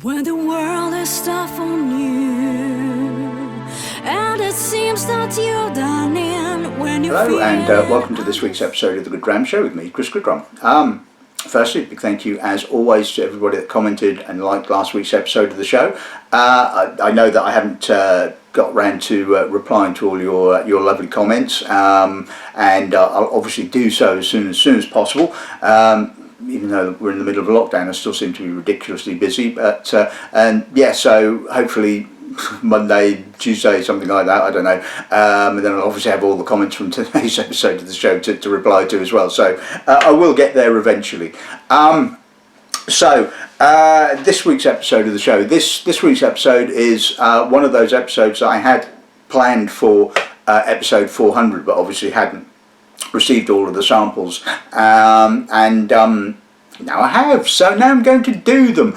When the world is tough on you, and it seems that you're done in when you Hello, and welcome to this week's episode of the Goodrum Show with me, Chris Goodrum. Firstly, a big thank you, as always, to everybody that commented and liked last week's episode of the show. I know that I haven't got round to replying to all your lovely comments, and I'll obviously do so as soon as possible. Even though we're in the middle of a lockdown, I still seem to be ridiculously busy. But and yeah, so hopefully Monday, Tuesday, something like that, I don't know. And then I'll obviously have all the comments from today's episode of the show to reply to as well. So I will get there eventually. This week's episode of the show, this week's episode is one of those episodes that I had planned for episode 400, but obviously hadn't received all of the samples, now I have, so now I'm going to do them.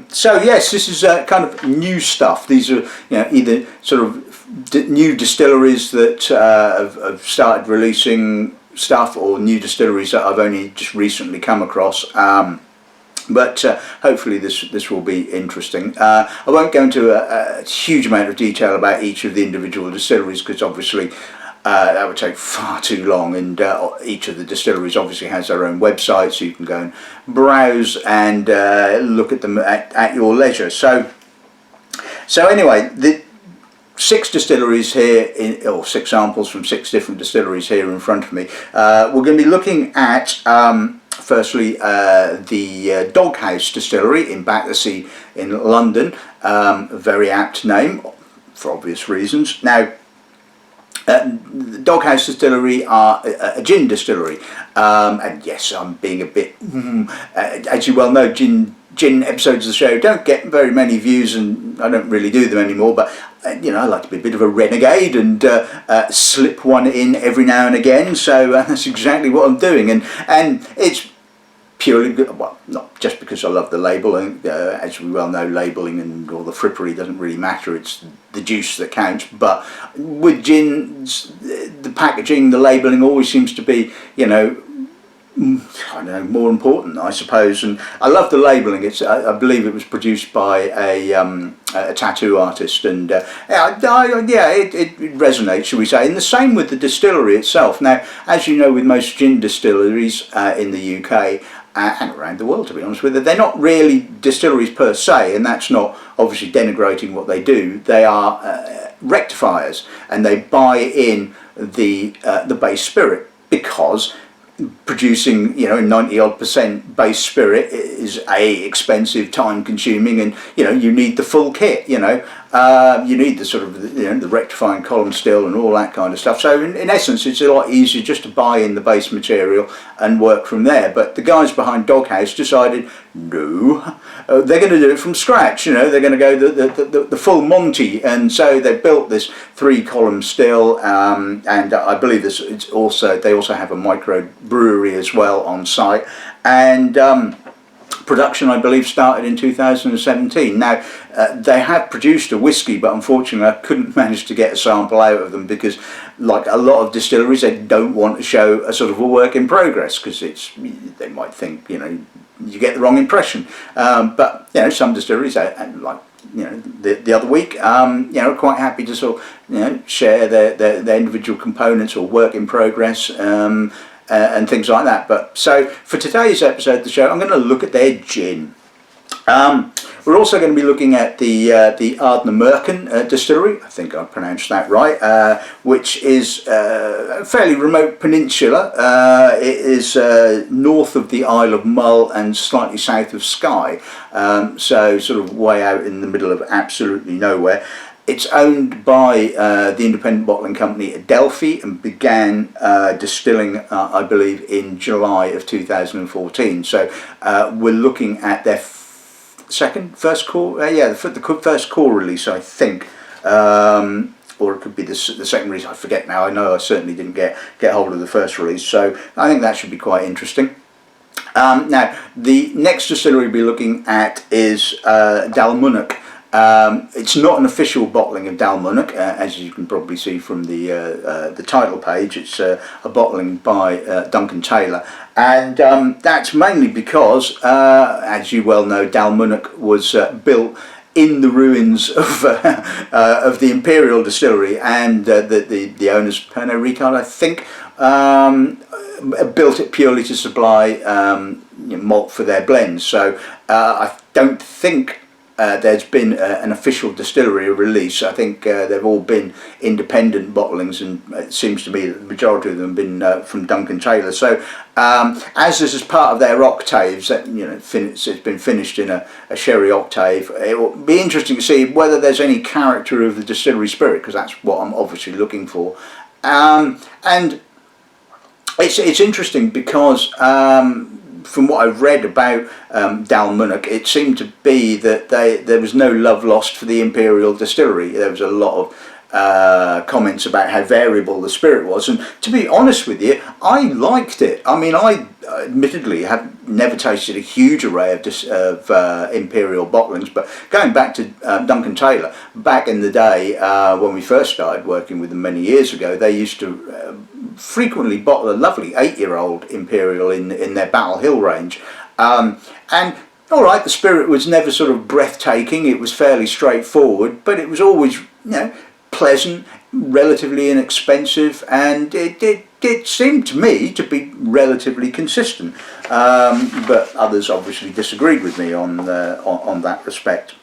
So yes, this is kind of new stuff. These are either sort of new distilleries that have started releasing stuff, or new distilleries that I've only just recently come across. But hopefully this will be interesting. I won't go into a huge amount of detail about each of the individual distilleries, because obviously that would take far too long, and each of the distilleries obviously has their own website, so you can go and browse and look at them at your leisure. So anyway, the 6 distilleries here, or 6 samples from 6 different distilleries here in front of me. We're going to be looking at firstly the Doghouse Distillery in Battersea in London. A very apt name for obvious reasons. Now, the Doghouse Distillery are a gin distillery, and yes, I'm being a bit, as you well know, gin episodes of the show don't get very many views, and I don't really do them anymore, but I like to be a bit of a renegade and slip one in every now and again, so that's exactly what I'm doing, and it's purely good, well, not just because I love the labelling. As we well know, labelling and all the frippery doesn't really matter, it's the juice that counts. But with gins, the packaging, the labelling always seems to be, I don't know, more important, I suppose. And I love the labelling. I believe it was produced by a tattoo artist, and it resonates, shall we say. And the same with the distillery itself. Now, as you know, with most gin distilleries in the UK, and around the world, to be honest with you, they're not really distilleries per se, and that's not obviously denigrating what they do. They are rectifiers, and they buy in the base spirit, because producing 90-odd% base spirit is expensive, time consuming, and you need the full kit. You need the sort of the rectifying column still and all that kind of stuff. So in essence, it's a lot easier just to buy in the base material and work from there. But the guys behind Doghouse decided, no, they're going to do it from scratch. They're going to go the full Monty, and so they built this 3-column still, and I believe they also have a micro brewery as well on site, and production, I believe, started in 2017. Now, they have produced a whiskey, but unfortunately I couldn't manage to get a sample out of them, because like a lot of distilleries, they don't want to show a sort of a work in progress, because they might think you get the wrong impression. But some distilleries, like the other week, are quite happy to sort of share their individual components or work in progress, and things like that. But so for today's episode of the show, I'm going to look at their gin. We're also going to be looking at the Ardnamurchan distillery, I think I pronounced that right, which is a fairly remote peninsula. It is north of the Isle of Mull and slightly south of Skye, so sort of way out in the middle of absolutely nowhere. It's owned by the independent bottling company Adelphi, and began distilling, I believe, in July of 2014. So we're looking at their first core release, I think, or it could be the second release. I forget now. I know I certainly didn't get hold of the first release, so I think that should be quite interesting. Now, the next distillery we'll be looking at is Dalmunach. It's not an official bottling of Dalmunach, as you can probably see from the title page. It's a bottling by Duncan Taylor, and that's mainly because, as you well know, Dalmunach was built in the ruins of the Imperial Distillery, and the owners, Pernod Ricard, I think, built it purely to supply malt for their blends. So I don't think there's been an official distillery release. I think they've all been independent bottlings, and it seems to me that the majority of them have been from Duncan Taylor. So as this is part of their Octaves, that it's been finished in a sherry octave. It will be interesting to see whether there's any character of the distillery spirit, because that's what I'm obviously looking for. And it's interesting because from what I've read about Dalmunach, it seemed to be that there was no love lost for the Imperial Distillery. There was a lot of comments about how variable the spirit was, and to be honest with you, I liked it. I mean, I admittedly have never tasted a huge array of Imperial bottlings, but going back to Duncan Taylor, back in the day when we first started working with them many years ago, they used to frequently bottle a lovely 8-year-old Imperial in their Battle Hill range, and all right, the spirit was never sort of breathtaking. It was fairly straightforward, but it was always pleasant, relatively inexpensive, and it seemed to me to be relatively consistent. But others obviously disagreed with me on that respect.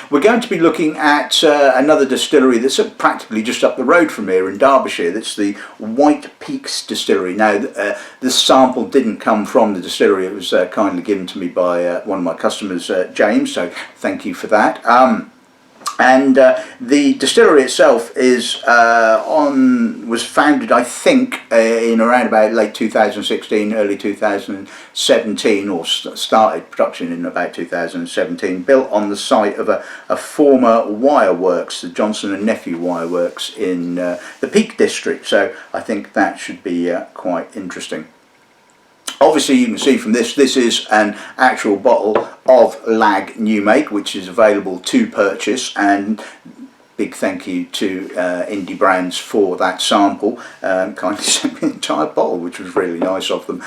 We're going to be looking at another distillery that's practically just up the road from here in Derbyshire. That's the White Peaks Distillery. Now, this sample didn't come from the distillery. It was kindly given to me by one of my customers, James, so thank you for that. And the distillery itself was founded, I think, in around about late 2016, early 2017, or started production in about 2017. Built on the site of a former wire works, the Johnson and Nephew wire works in the Peak District. So I think that should be quite interesting. Obviously, you can see from this is an actual bottle of Lagg New Make, which is available to purchase, and big thank you to Indie Brands for that sample. Kindly sent me an entire bottle, which was really nice of them.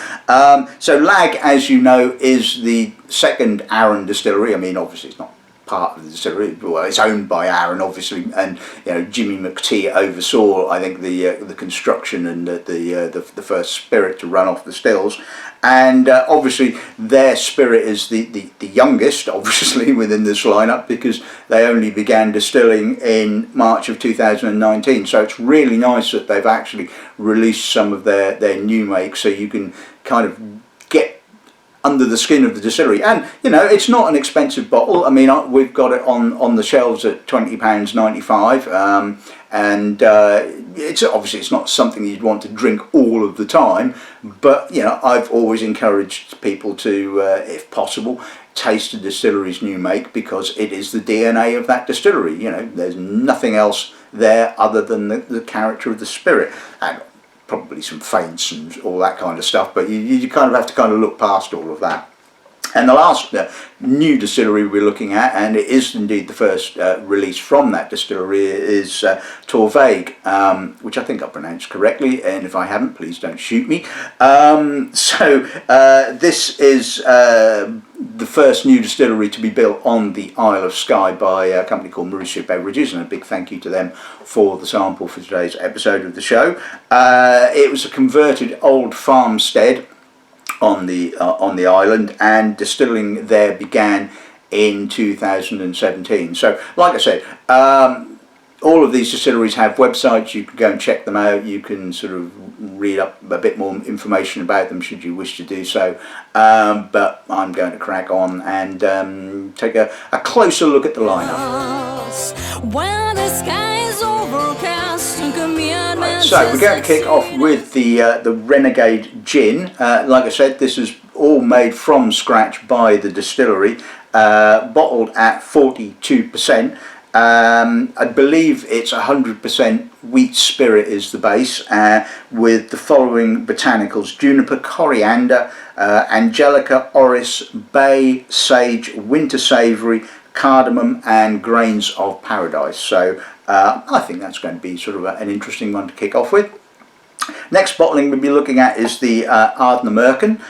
So Lagg, as you know, is the second Arran distillery. I mean, obviously it's not part of the distillery. Well, it's owned by Arran, obviously, and Jimmy McTee oversaw, I think, the construction and the first spirit to run off the stills. And obviously their spirit is the youngest, obviously, within this lineup, because they only began distilling in March of 2019. So it's really nice that they've actually released some of their new make, so you can kind of get under the skin of the distillery. And it's not an expensive bottle. I mean, we've got it on the shelves at £20.95, and it's obviously it's not something you'd want to drink all of the time, but I've always encouraged people to, if possible, taste a distillery's new make, because it is the DNA of that distillery. There's nothing else there other than the character of the spirit, and probably some feints and all that kind of stuff, but you kind of have to kind of look past all of that. And the last new distillery we're looking at, and it is indeed the first release from that distillery, is Torabhaig, which I think I pronounced correctly, and if I haven't, please don't shoot me. This is the first new distillery to be built on the Isle of Skye by a company called Marussia Beverages, and a big thank you to them for the sample for today's episode of the show. It was a converted old farmstead on the island, and distilling there began in 2017. So, like I said, all of these distilleries have websites. You can go and check them out. You can sort of read up a bit more information about them should you wish to do so. But I'm going to crack on and take a closer look at the lineup. When the sky is overcast and Right, so we're going to kick off with the Renegade Gin. Like I said, this is all made from scratch by the distillery, bottled at 42%. I believe it's 100% wheat spirit is the base, with the following botanicals: juniper, coriander, angelica, orris, bay, sage, winter savoury, cardamom and grains of paradise. So I think that's going to be sort of an interesting one to kick off with. Next bottling we'll be looking at is the Ardnamurchan.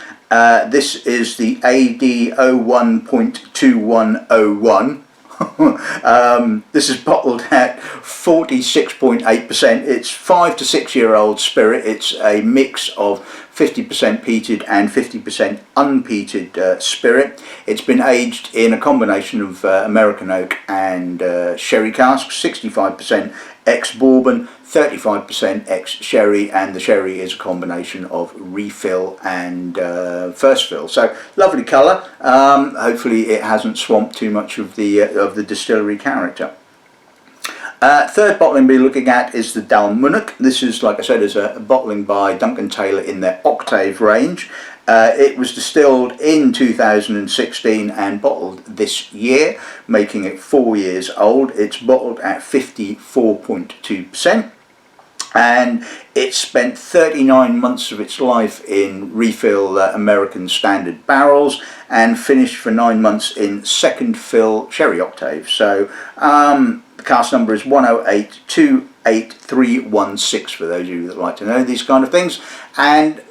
This is the AD 01.2101. This is bottled at 46.8%. It's 5 to 6 year old spirit. It's a mix of 50% peated and 50% unpeated spirit. It's been aged in a combination of American oak and sherry casks, 65% ex-bourbon, 35% ex-sherry, and the sherry is a combination of refill and first fill. So lovely colour. Hopefully it hasn't swamped too much of the distillery character. Third bottling we'll be looking at is the Dalmunach. This is, like I said, is a bottling by Duncan in their Octaves range. It was distilled in 2016 and bottled this year, making it 4 years old. It's bottled at 54.2%. And it spent 39 months of its life in refill American standard barrels and finished for 9 months in second fill sherry octave. So the cask number is 108288316 for those of you that like to know these kind of things. And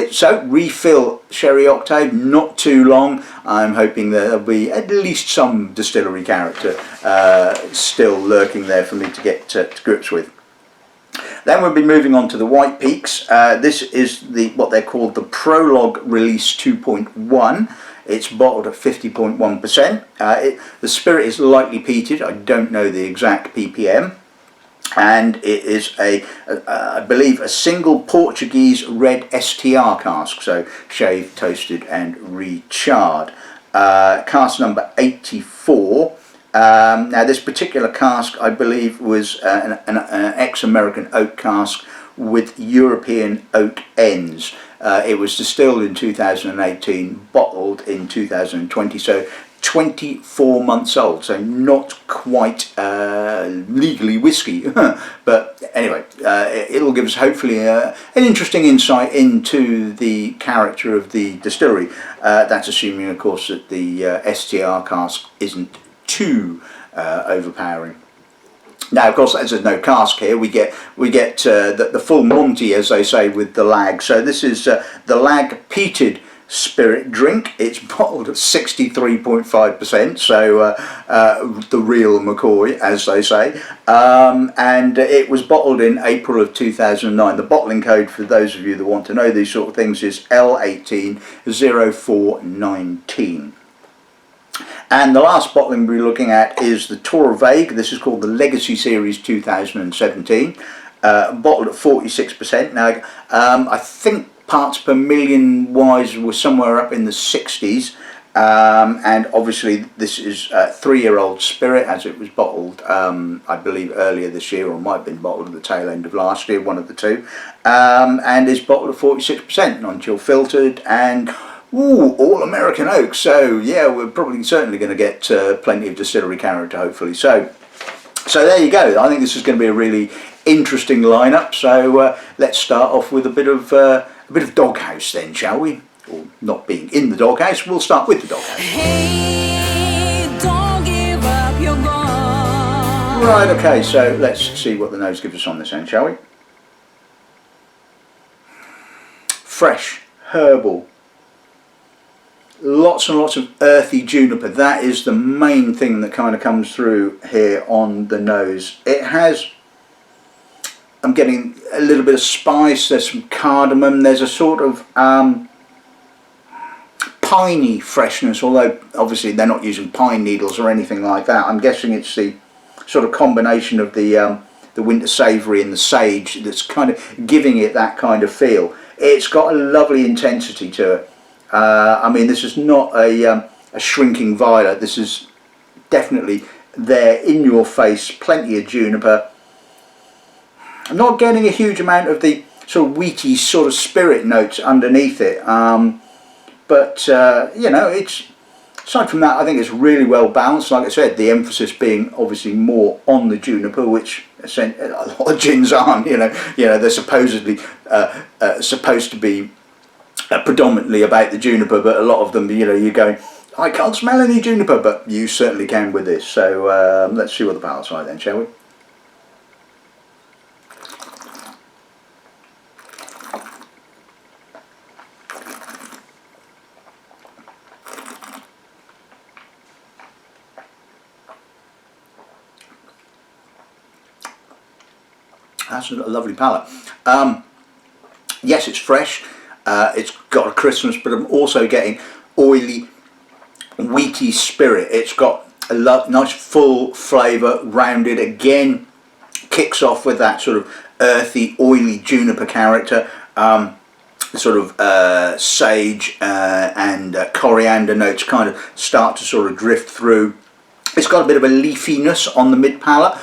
so refill sherry octave, not too long. I'm hoping that there'll be at least some distillery character still lurking there for me to get to grips with. Then we'll be moving on to the White Peaks. This is what they're called the Prologue Release 2.1. It's bottled at 50.1%. The spirit is lightly peated. I don't know the exact ppm. And it is I believe a single Portuguese red STR cask, so shaved, toasted and recharred. Cask number 84. Now this particular cask I believe was an ex-American oak cask with European oak ends. It was distilled in 2018, bottled in 2020, so 24 months old, so not quite legally whiskey. But anyway, it'll give us hopefully an interesting insight into the character of the distillery. That's assuming of course that the STR cask isn't too overpowering. Now, of course, as there's no cask here, we get the full Monty, as they say, with the Lagg. So this is the Lagg Peated spirit drink. It's bottled at 63.5%, so the real McCoy, as they say. And it was bottled in April of 2009. The bottling code, for those of you that want to know these sort of things, is L180419. And the last bottling we're looking at is the Torabhaig. This is called the Legacy Series 2017, bottled at 46%. Now, I think parts per million wise was somewhere up in the 60s, and obviously this is a 3-year-old spirit, as it was bottled I believe earlier this year, or might have been bottled at the tail end of last year, one of the two, and is bottled at 46%, non-chill filtered, and all American oak. So yeah, we're probably certainly going to get plenty of distillery character, hopefully. So there you go. I think this is going to be a really interesting lineup. So let's start off with a bit of Doghouse then, shall we? Or not being in the Doghouse, we'll start with the Doghouse. Hey, don't give up your gun. Right, okay, so let's see what the nose gives us on this end, shall we? Fresh, herbal, lots and lots of earthy juniper. That is the main thing that kind of comes through here on the nose. It has, I'm getting a little bit of spice, there's some cardamom, there's a sort of piney freshness, although obviously they're not using pine needles or anything like that. I'm guessing it's the sort of combination of the winter savoury and the sage that's kind of giving it that kind of feel. It's got a lovely intensity to it. I mean, this is not a shrinking violet. This is definitely there in your face, plenty of juniper. I'm not getting a huge amount of the sort of wheaty sort of spirit notes underneath it, but you know, it's, aside from that, I think it's really well balanced. Like I said, the emphasis being obviously more on the juniper, which a lot of gins aren't. You know, they're supposedly supposed to be predominantly about the juniper, but a lot of them, you know, you're going, I can't smell any juniper, but you certainly can with this. So let's see what the palate's like then, shall we? That's a lovely palate. Yes, it's fresh. It's got a crispness, but I'm also getting oily, wheaty spirit. It's got a nice full flavour, rounded. Again, kicks off with that sort of earthy, oily juniper character. Sort of sage and coriander notes kind of start to sort of drift through. It's got a bit of a leafiness on the mid palate.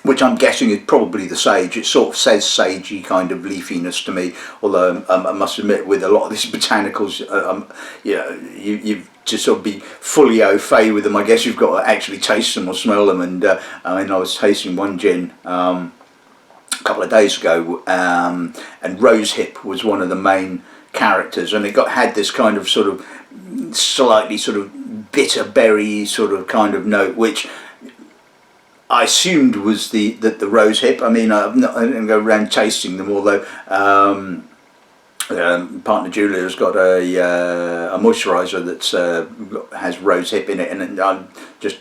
Which I'm guessing is probably the sage. It sort of says sagey kind of leafiness to me, although I must admit with a lot of these botanicals, you know, you've to sort of be fully au fait with them, I guess you've got to actually taste them or smell them. And I mean, I was tasting one gin a couple of days ago, and rosehip was one of the main characters, and it had this kind of sort of slightly sort of bitter berry sort of kind of note, which I assumed was the rosehip. I mean, I didn't go around tasting them, although partner Julia has got a moisturiser that has rosehip in it, and I just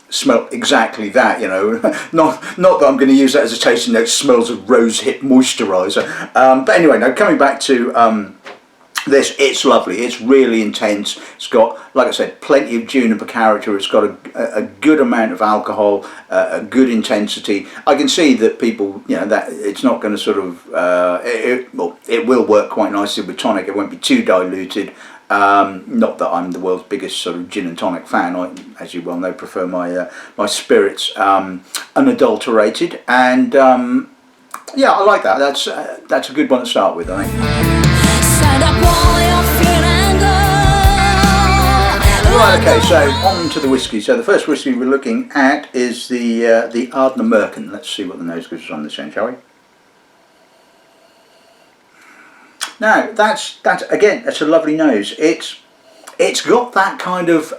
smell exactly that. You know, not that I'm going to use that as a tasting note. Smells of rosehip moisturiser. But anyway, now coming back to this, it's lovely. It's really intense. It's got, like I said, plenty of juniper character. It's got a good amount of alcohol, a good intensity. I can see that people, you know, that it's not going to sort of, well, it will work quite nicely with tonic. It won't be too diluted. Not that I'm the world's biggest sort of gin and tonic fan. I, as you well know, prefer my spirits unadulterated. And yeah, I like that. That's a good one to start with, I think. Right, okay, so on to the whiskey. So the first whiskey we're looking at is the Ardnamurchan. Let's see what the nose gives us on this end, shall we? Now, that's again, that's a lovely nose. It's got that kind of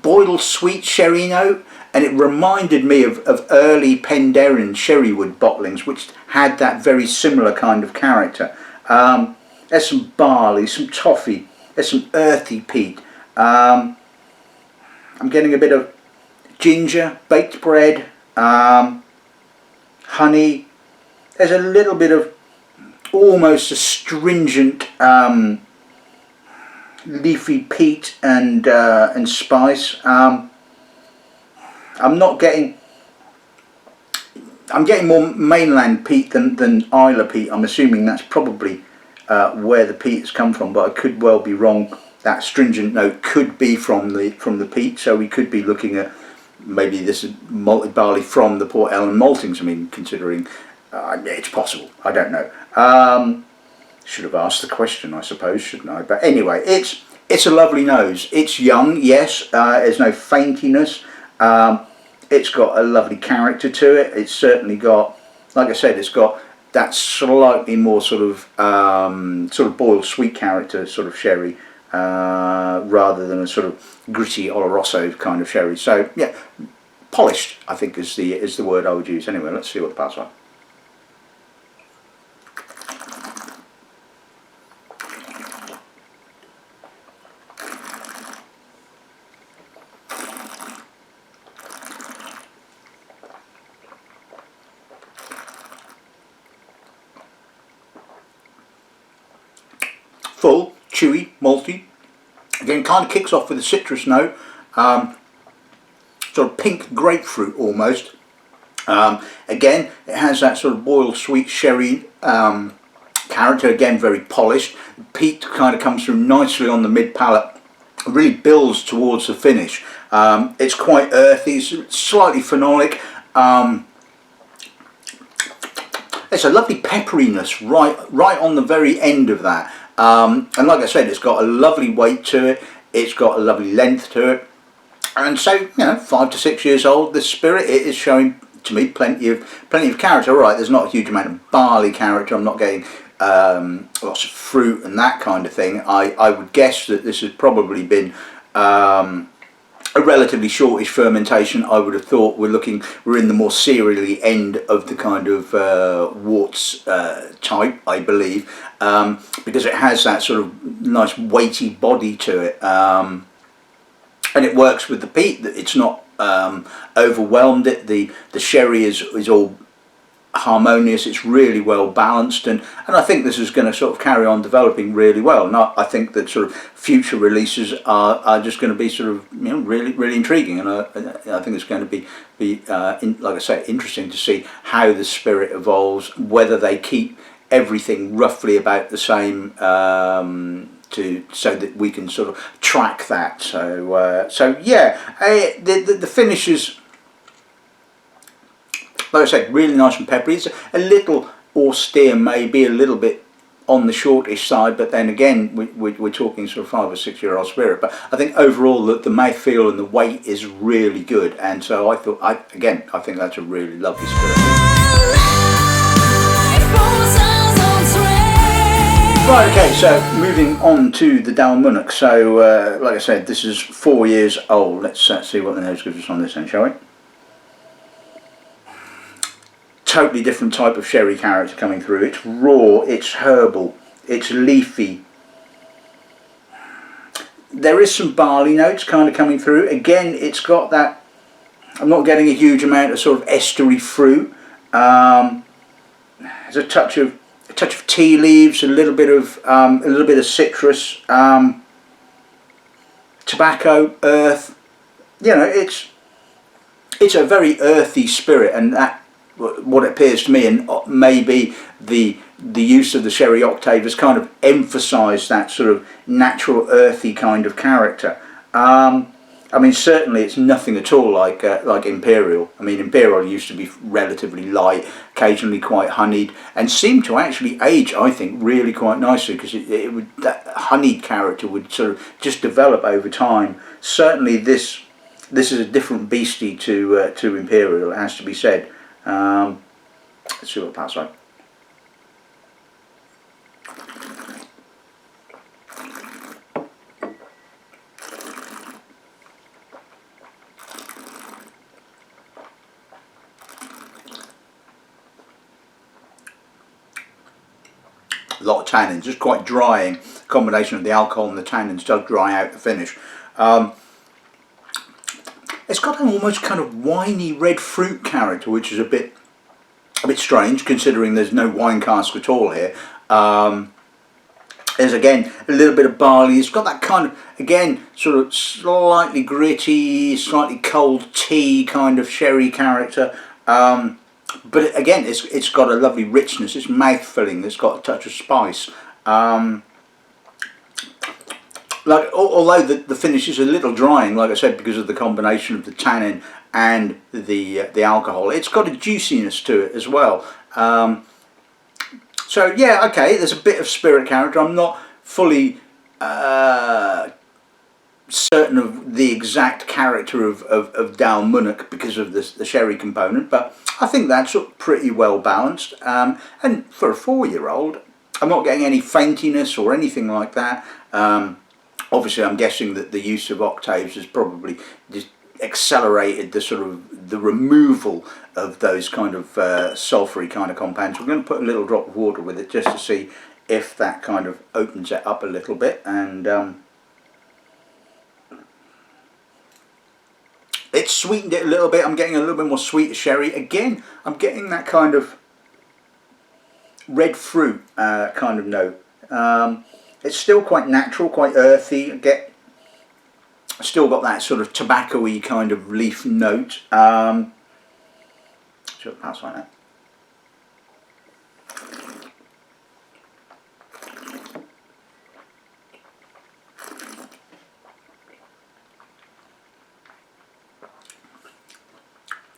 boiled sweet sherry note, and it reminded me of early Penderyn sherrywood bottlings, which had that very similar kind of character. There's some barley, some toffee, there's some earthy peat. I'm getting a bit of ginger, baked bread, honey. There's a little bit of almost astringent leafy peat and spice. I'm getting more mainland peat than Isla peat. I'm assuming that's probably where the peat has come from, but I could well be wrong. That astringent note could be from the peat, so we could be looking at maybe this is malted barley from the Port Ellen maltings. I mean, considering it's possible, I don't know. Should have asked the question, I suppose, shouldn't I? But anyway, it's a lovely nose. It's young, yes. There's no faintiness. It's got a lovely character to it. It's certainly got, like I said, it's got that slightly more sort of boiled sweet character, sort of sherry, rather than a sort of gritty Oloroso kind of sherry. So yeah, polished, I think is the word I would use. Anyway, let's see what the parts are. Full, chewy, malty. Again, kind of kicks off with a citrus note, sort of pink grapefruit almost. Again, it has that sort of boiled sweet sherry character. Again, very polished. Peat kind of comes through nicely on the mid palate. Really builds towards the finish. It's quite earthy, slightly phenolic. There's a lovely pepperiness right on the very end of that. And like I said, it's got a lovely weight to it. It's got a lovely length to it. And so, you know, 5 to 6 years old, the spirit, it is showing to me plenty of character. All right, there's not a huge amount of barley character. I'm not getting lots of fruit and that kind of thing. I would guess that this has probably been a relatively shortish fermentation. I would have thought we're in the more cereally end of the kind of worts type, I believe, because it has that sort of nice weighty body to it, and it works with the peat. That it's not overwhelmed. The sherry is all harmonious. It's really well balanced, and I think this is going to sort of carry on developing really well. And I think that sort of future releases are just going to be sort of, you know, really intriguing, and I think it's going to be like I say, interesting to see how the spirit evolves, whether they keep everything roughly about the same, so that we can sort of track that. So yeah, the finishes, like I said, really nice and peppery. It's a little austere, maybe a little bit on the shortish side, but then again we're talking sort of 5 or 6 year old spirit. But I think overall the mouthfeel and the weight is really good, and so I think that's a really lovely spirit. Right, okay, so moving on to the Dalmunach. So like I said, this is 4 years old. Let's see what the nose gives us on this end, shall we? Totally different type of sherry character coming through. It's raw, it's herbal, it's leafy. There is some barley notes kind of coming through. Again, it's got that, I'm not getting a huge amount of sort of estery fruit. There's a touch of tea leaves, a little bit of citrus, tobacco, earth. You know, it's a very earthy spirit, and that, what it appears to me, and maybe the use of the sherry octave has kind of emphasised that sort of natural earthy kind of character. I mean, certainly it's nothing at all like Imperial. I mean, Imperial used to be relatively light, occasionally quite honeyed, and seemed to actually age, I think, really quite nicely, because that honeyed character would sort of just develop over time. Certainly this is a different beastie to Imperial, it has to be said. Let's see what that's like. A lot of tannins, just quite drying. Combination of the alcohol and the tannins does dry out the finish. It's got an almost kind of winey red fruit character, which is a bit strange considering there's no wine cask at all here. There's again a little bit of barley. It's got that kind of, again, sort of slightly gritty, slightly cold tea kind of sherry character. But again, it's got a lovely richness. It's mouth-filling. It's got a touch of spice. Like, although the finish is a little drying, like I said, because of the combination of the tannin and the alcohol, it's got a juiciness to it as well. So yeah, okay, there's a bit of spirit character. I'm not fully certain of the exact character of Dalmunach because of the sherry component, but I think that's pretty well balanced. And for a 4-year-old, I'm not getting any faintiness or anything like that. Obviously, I'm guessing that the use of octaves has probably just accelerated the sort of the removal of those kind of sulphury kind of compounds. We're going to put a little drop of water with it just to see if that kind of opens it up a little bit, and it's sweetened it a little bit. I'm getting a little bit more sweet sherry. Again, I'm getting that kind of red fruit kind of note. It's still quite natural, quite earthy. Still got that sort of tobacco-y kind of leaf note. Sure, pass like that.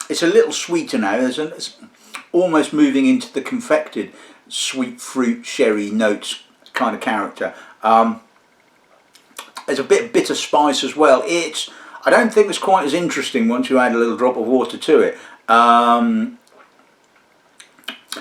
It's a little sweeter now. It's almost moving into the confected sweet fruit sherry notes kind of character. There's a bit of bitter spice as well. I don't think it's quite as interesting once you add a little drop of water to it.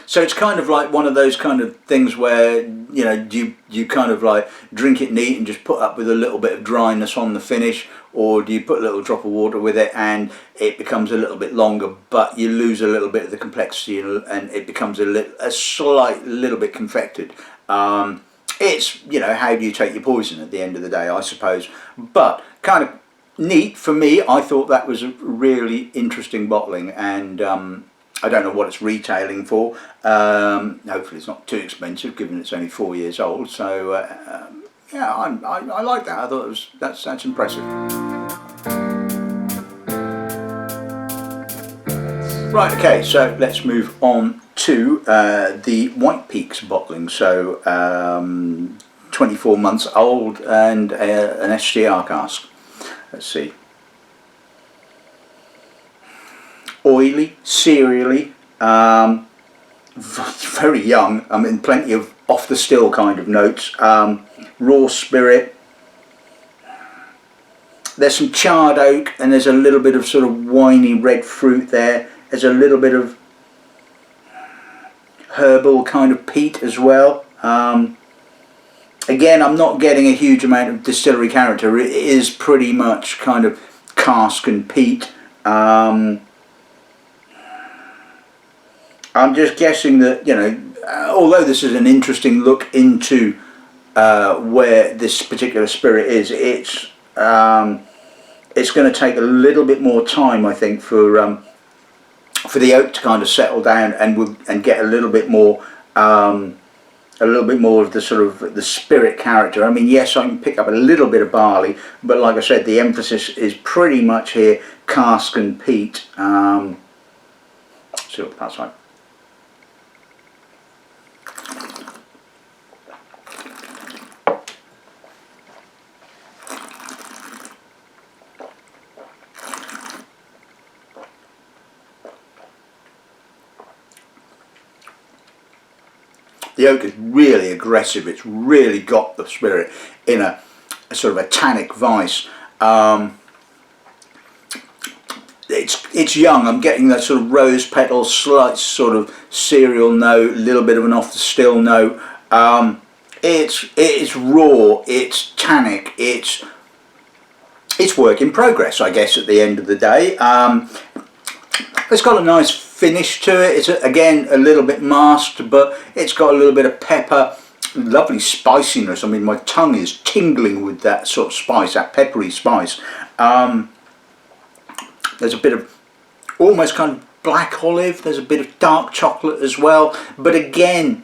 So it's kind of like one of those kind of things where, you know, you kind of like drink it neat and just put up with a little bit of dryness on the finish, or do you put a little drop of water with it and it becomes a little bit longer, but you lose a little bit of the complexity and it becomes a slight little bit confected. It's, you know, how do you take your poison at the end of the day, I suppose. But kind of neat for me. I thought that was a really interesting bottling, and I don't know what it's retailing for. Hopefully it's not too expensive, given it's only 4 years old. So yeah, I like that. I thought that's impressive. Right, okay, so let's move on to the White Peaks bottling. So 24 months old and an STR cask. Let's see. Oily, cereally, very young. I mean, plenty of off the still kind of notes. Raw spirit. There's some charred oak, and there's a little bit of sort of winey red fruit there. There's a little bit of herbal kind of peat as well. Again, I'm not getting a huge amount of distillery character. It is pretty much kind of cask and peat. I'm just guessing that, you know, although this is an interesting look into where this particular spirit is, it's going to take a little bit more time, I think, for the oak to kind of settle down and get a little bit more of the sort of the spirit character. I mean, yes, I can pick up a little bit of barley, but like I said, the emphasis is pretty much here cask and peat. See what that's like. The oak is really aggressive. It's really got the spirit in a sort of a tannic vice. It's young. I'm getting that sort of rose petal, slight sort of cereal note, a little bit of an off the still note. It's raw. It's tannic. It's work in progress, I guess, at the end of the day. It's got a nice finish to it. It's again a little bit masked, but it's got a little bit of pepper, lovely spiciness. I mean, my tongue is tingling with that sort of spice, that peppery spice. There's a bit of almost kind of black olive. There's a bit of dark chocolate as well. But again,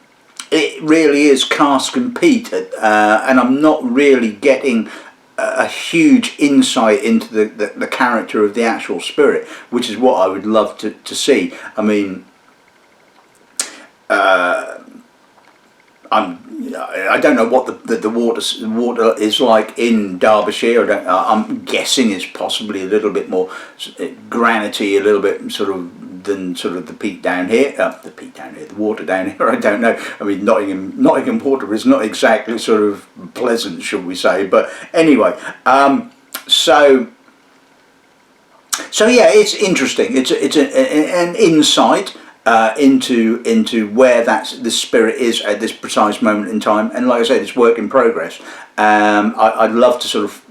it really is cask and peat, and I'm not really getting a huge insight into the character of the actual spirit, which is what I would love to see. I mean, I don't know what the water is like in Derbyshire. I'm guessing it's possibly a little bit more granity, a little bit sort of than sort of the peat down here. The water down here. I don't know. I mean, Nottingham water is not exactly sort of pleasant, should we say? But anyway, so yeah, it's interesting. It's an insight into where the spirit is at this precise moment in time, and like I said, it's work in progress. I'd love to sort of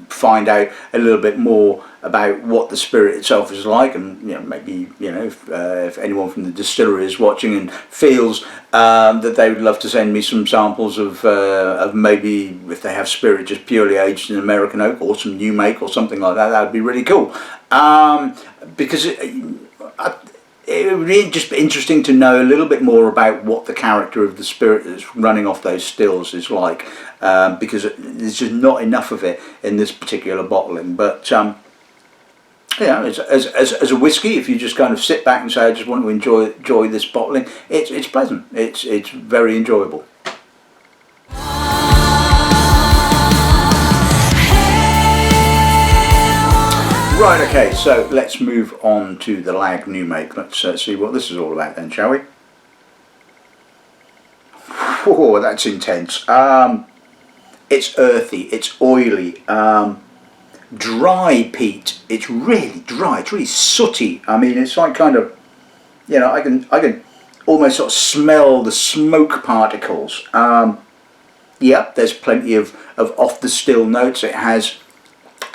find out a little bit more about what the spirit itself is like, and maybe if anyone from the distillery is watching and feels that they would love to send me some samples of maybe if they have spirit just purely aged in American oak or some new make or something like that, that would be really cool. Because it would be just interesting to know a little bit more about what the character of the spirit that's running off those stills is like, because there's just not enough of it in this particular bottling. But as a whiskey, if you just kind of sit back and say, I just want to enjoy this bottling, it's pleasant. It's very enjoyable. Right, okay, so let's move on to the Lagg new make. Let's see what this is all about then, shall we? Oh, that's intense. It's earthy, it's oily, dry peat. It's really dry, it's really sooty. I mean, it's like kind of, I can almost sort of smell the smoke particles. Yep, there's plenty of off the still notes. It has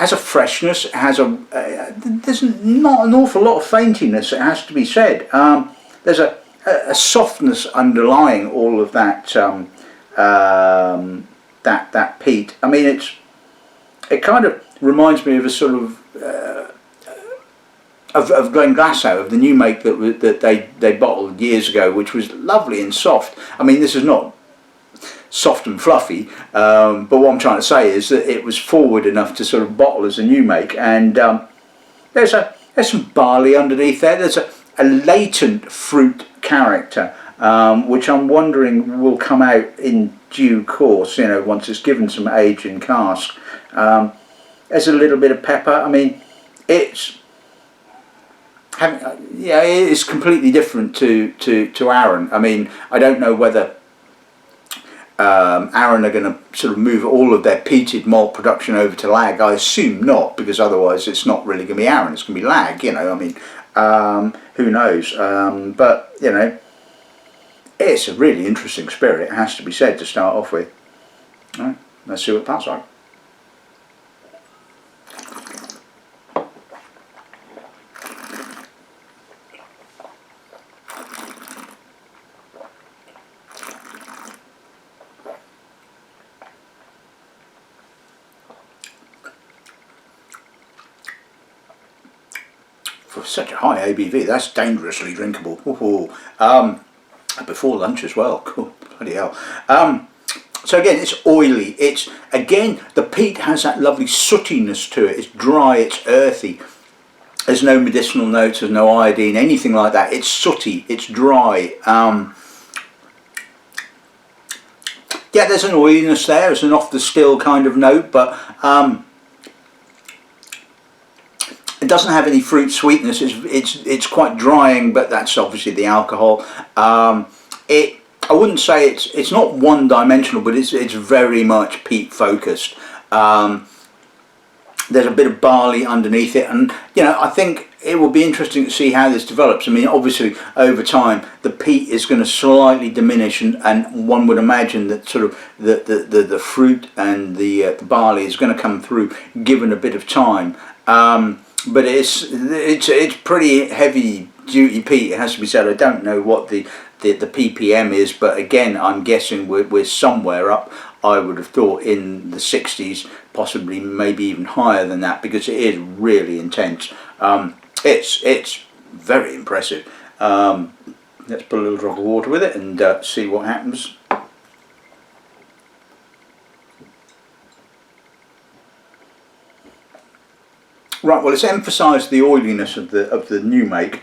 a freshness. It has there's not an awful lot of faintiness, it has to be said. There's a softness underlying all of that that peat. I mean, it kind of reminds me of a sort of Glenglassaugh, of the new make that they bottled years ago, which was lovely and soft. I mean, this is not soft and fluffy, but what I'm trying to say is that it was forward enough to sort of bottle as a new make, and there's some barley underneath there. There's a latent fruit character, which I'm wondering will come out in due course, you know, once it's given some age in cask. There's a little bit of pepper. I mean, it's completely different to Arran. I mean, I don't know whether Arran are going to sort of move all of their peated malt production over to Lagg. I assume not, because otherwise it's not really going to be Arran, it's going to be Lagg, you know. I mean, who knows, but you know, it's a really interesting spirit, it has to be said, to start off with. All right, let's see what that's like. For such a high ABV, that's dangerously drinkable. Before lunch as well. Cool, bloody hell. So again, it's oily. It's, again, the peat has that lovely sootiness to it. It's dry, it's earthy. There's no medicinal notes, there's no iodine, anything like that. It's sooty, it's dry. Yeah, there's an oiliness there. It's an off the still kind of note, but it doesn't have any fruit sweetness. It's quite drying, but that's obviously the alcohol. I wouldn't say it's not one dimensional, but it's very much peat focused. There's a bit of barley underneath it, and you know, I think it will be interesting to see how this develops. I mean, obviously over time the peat is going to slightly diminish, and one would imagine that sort of the fruit and the barley is going to come through given a bit of time. But it's pretty heavy duty peat, it has to be said. I don't know what the ppm is, but again, I'm guessing we're somewhere up, I would have thought, in the 60s, possibly maybe even higher than that, because it is really intense. It's very impressive. Let's put a little drop of water with it and see what happens. Right, well, it's emphasised the oiliness of the new make.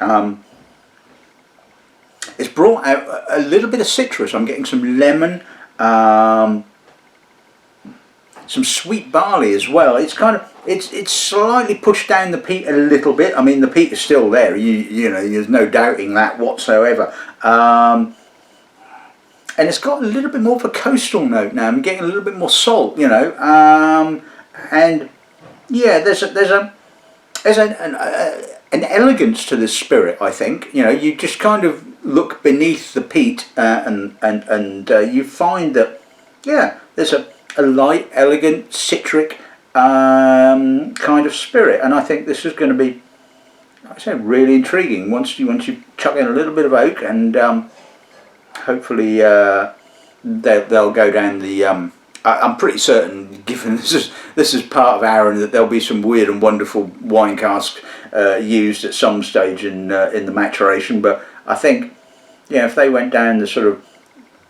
It's brought out a little bit of citrus. I'm getting some lemon, some sweet barley as well. It's kind of it's slightly pushed down the peat a little bit. I mean, the peat is still there. You know, there's no doubting that whatsoever. And it's got a little bit more of a coastal note now. I'm getting a little bit more salt. You know, and yeah, there's an elegance to this spirit, I think. You know, you just kind of look beneath the peat and you find that, yeah, there's a light, elegant, citric kind of spirit, and I think this is going to be, like I said, really intriguing once you chuck in a little bit of oak, and hopefully they'll go down the. I'm pretty certain, given this is part of Arran, that there'll be some weird and wonderful wine casks used at some stage in the maturation. But I think, yeah, if they went down the sort of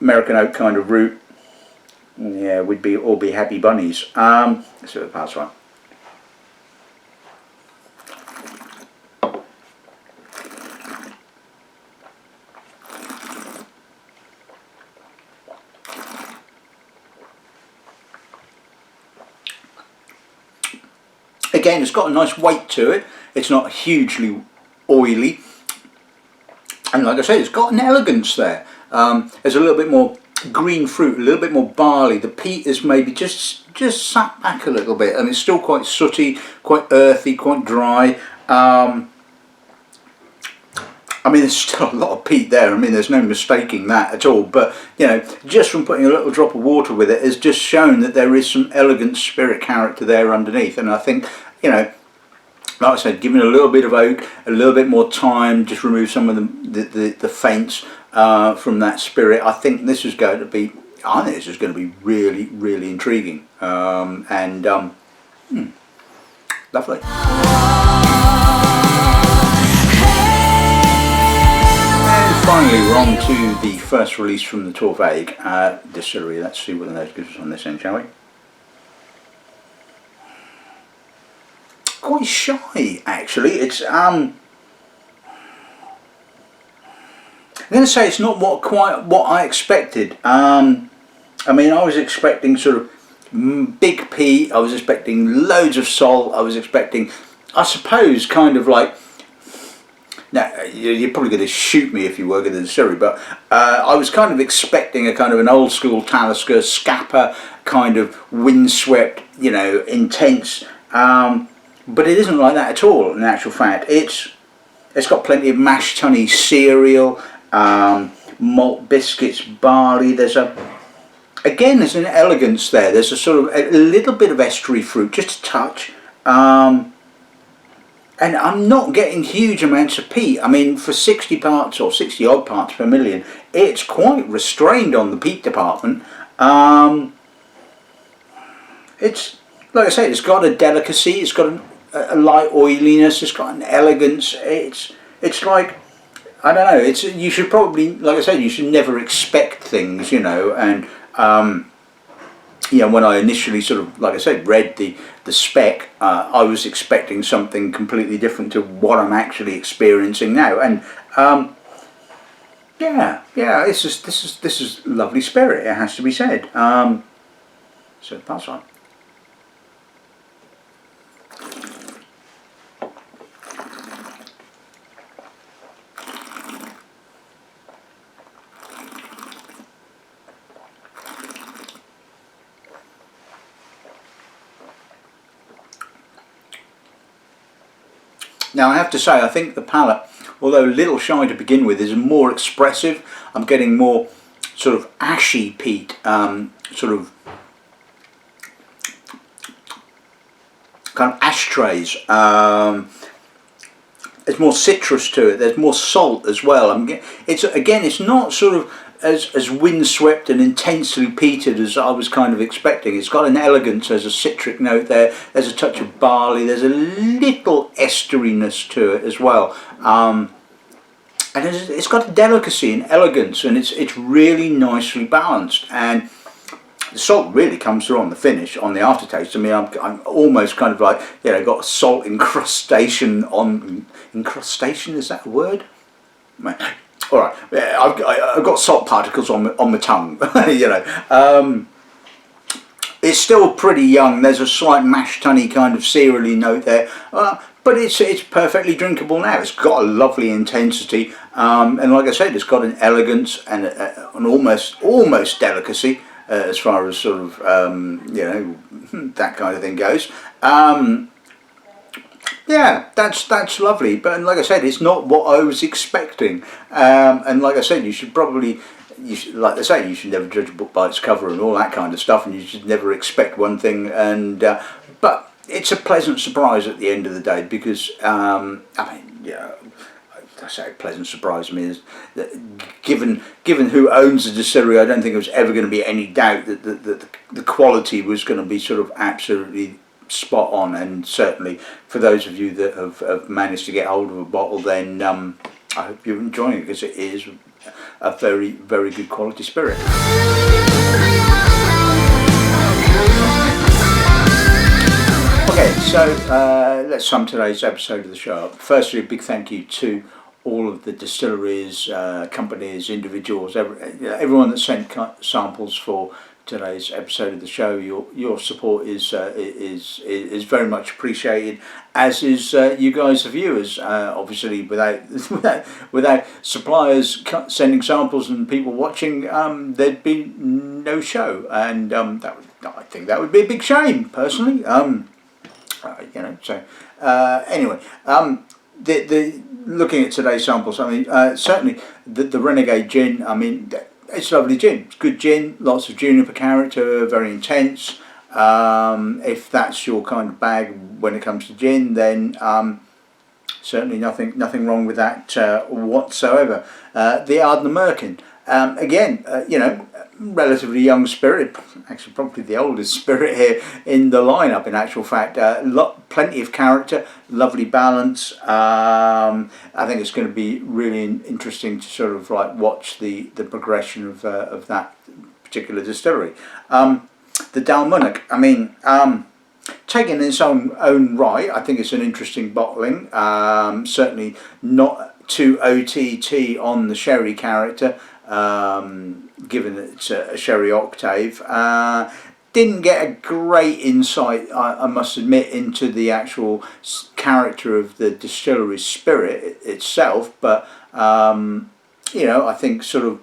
American oak kind of route, yeah, we'd all be happy bunnies. Let's see what the parts are. Again, it's got a nice weight to it. It's not hugely oily, and like I say, it's got an elegance there. There's a little bit more green fruit, a little bit more barley. The peat is maybe just sat back a little bit, and it's still quite sooty, quite earthy, quite dry. I mean, there's still a lot of peat there. I mean, there's no mistaking that at all. But, you know, just from putting a little drop of water with it has just shown that there is some elegant spirit character there underneath. And I think, you know, like I said, giving a little bit of oak, a little bit more time, just remove some of the faints from that spirit. I think this is going to be, really, really intriguing. Lovely. Finally, we're on to the first release from the Torabhaig Distillery. Let's see what the nose gives us on this end, shall we? Quite shy, actually. It's I'm going to say it's not quite what I expected. I mean, I was expecting sort of big peat. I was expecting loads of salt. I was expecting, I suppose, kind of like. Now, you're probably going to shoot me if you work at the distillery, but I was kind of expecting a kind of an old school Talisker, Scapa, kind of windswept, you know, intense, but it isn't like that at all, in actual fact. It's got plenty of mashed honey cereal, malt biscuits, barley. There's an elegance there. There's a sort of a little bit of estuary fruit, just a touch. And I'm not getting huge amounts of peat. I mean, for 60 parts or 60 odd parts per million, it's quite restrained on the peat department. It's, like I say, it's got a delicacy, it's got a light oiliness, it's got an elegance. It's like, I don't know, you should probably, like I said, you should never expect things, you know, and you know, when I initially sort of, like I said, read the spec, I was expecting something completely different to what I'm actually experiencing now, and yeah, this is lovely spirit. It has to be said. So that's right. Now I have to say, I think the palate, although a little shy to begin with, is more expressive. I'm getting more sort of ashy peat, sort of kind of ashtrays. There's more citrus to it. There's more salt as well. It's not sort of as windswept and intensely peated as I was kind of expecting. It's got an elegance. There's a citric note there. There's a touch of barley. There's a little estariness to it as well. And it's got a delicacy and elegance, and it's really nicely balanced. And the salt really comes through on the finish, on the aftertaste. I mean, I'm almost kind of like, you know, got a salt incrustation on. Incrustation, is that a word? All right, I've got salt particles on my tongue, you know. It's still pretty young. There's a slight mashed honey kind of cereally note there, but it's perfectly drinkable now. It's got a lovely intensity, and like I said, it's got an elegance and an almost delicacy as far as sort of you know, that kind of thing goes. Yeah, that's lovely, but like I said, it's not what I was expecting. And like I said, you should like they say, you should never judge a book by its cover and all that kind of stuff, and you should never expect one thing. And but it's a pleasant surprise at the end of the day, because I mean, yeah, I say pleasant surprise. I mean, given who owns the distillery, I don't think there was ever going to be any doubt that the quality was going to be sort of absolutely spot on. And certainly for those of you that have managed to get hold of a bottle, then I hope you're enjoying it, because it is a very, very good quality spirit. Okay, so let's sum today's episode of the show up. Firstly, a big thank you to all of the distilleries, companies, individuals, everyone that sent samples for today's episode of the show. Your support is very much appreciated, as is you guys, the viewers. Obviously, without suppliers sending samples and people watching, there'd be no show, and I think that would be a big shame, personally. You know. So anyway, the looking at today's samples, I mean, certainly the Renegade gin. I mean, it's lovely gin. It's good gin. Lots of juniper character. Very intense. If that's your kind of bag when it comes to gin, then certainly nothing wrong with that whatsoever. The Ardnamurchan, again, relatively young spirit, actually probably the oldest spirit here in the lineup in actual fact. Plenty of character, lovely balance. I think it's going to be really interesting to sort of like watch the progression of that particular distillery. The Dalmunach, I mean, taken in its own right, I think it's an interesting bottling. Certainly not too OTT on the sherry character, given that it's a sherry octave. Didn't get a great insight, I must admit, into the actual character of the distillery's spirit itself, but I think sort of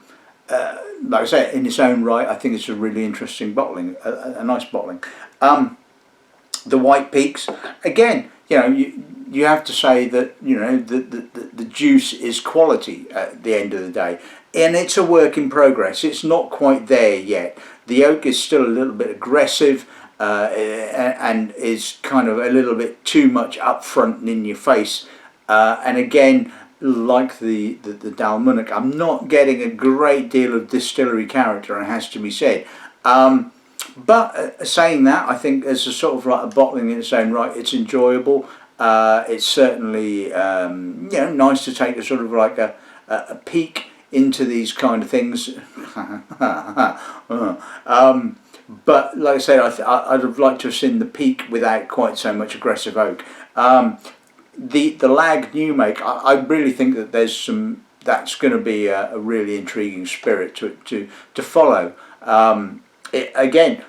like I say, in its own right, I think it's a really interesting bottling, a nice bottling. The White Peaks, again, you have to say that the juice is quality at the end of the day, and it's a work in progress. It's not quite there yet. The oak is still a little bit aggressive and is kind of a little bit too much up front and in your face. And again, like the Dalmunach, I'm not getting a great deal of distillery character, it has to be said. But saying that, I think as a sort of like a bottling in its own right, it's enjoyable. It's certainly nice to take a sort of like a peek into these kind of things. But like I said, I'd have liked to have seen the peak without quite so much aggressive oak. The Lagg new make, I really think that that's going to be a really intriguing spirit to follow. Again,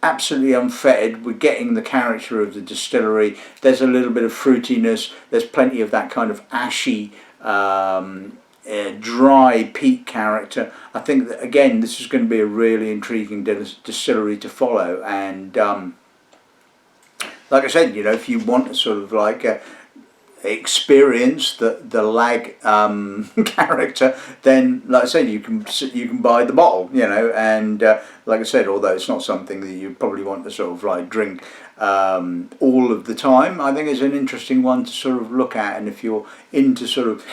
absolutely unfettered. We're getting the character of the distillery. There's a little bit of fruitiness. There's plenty of that kind of ashy, dry peat character. I think that again, this is going to be a really intriguing distillery to follow. And like I said, if you want to sort of like experience the Lagg character, then like I said, you can buy the bottle, and like I said, although it's not something that you probably want to sort of like drink all of the time, I think it's an interesting one to sort of look at. And if you're into sort of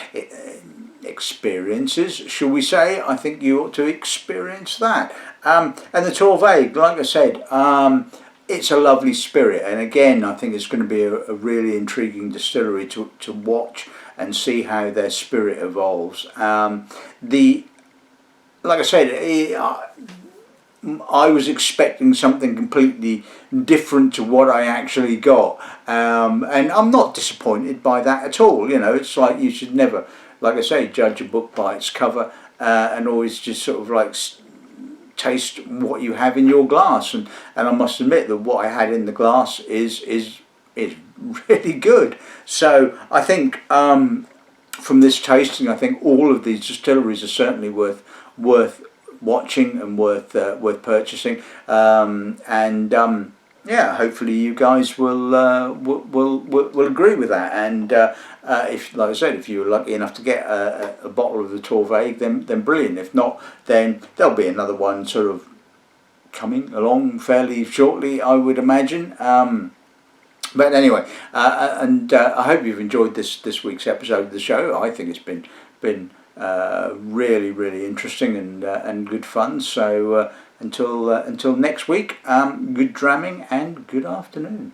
experiences, shall we say, I think you ought to experience that. And the Torabhaig, like I said, it's a lovely spirit, and again, I think it's going to be a really intriguing distillery to watch and see how their spirit evolves. Like I said, I was expecting something completely different to what I actually got, and I'm not disappointed by that at all. It's like you should never, like I say, judge a book by its cover, and always just sort of like taste what you have in your glass, and I must admit that what I had in the glass is really good. So I think from this tasting, I think all of these distilleries are certainly worth watching and worth purchasing. Yeah, hopefully you guys will agree with that. And if, like I said, if you were lucky enough to get a bottle of the Torabhaig, then brilliant. If not, then there'll be another one sort of coming along fairly shortly, I would imagine. But anyway, I hope you've enjoyed this week's episode of the show. I think it's been really interesting and good fun. So until next week, good dramming and good afternoon.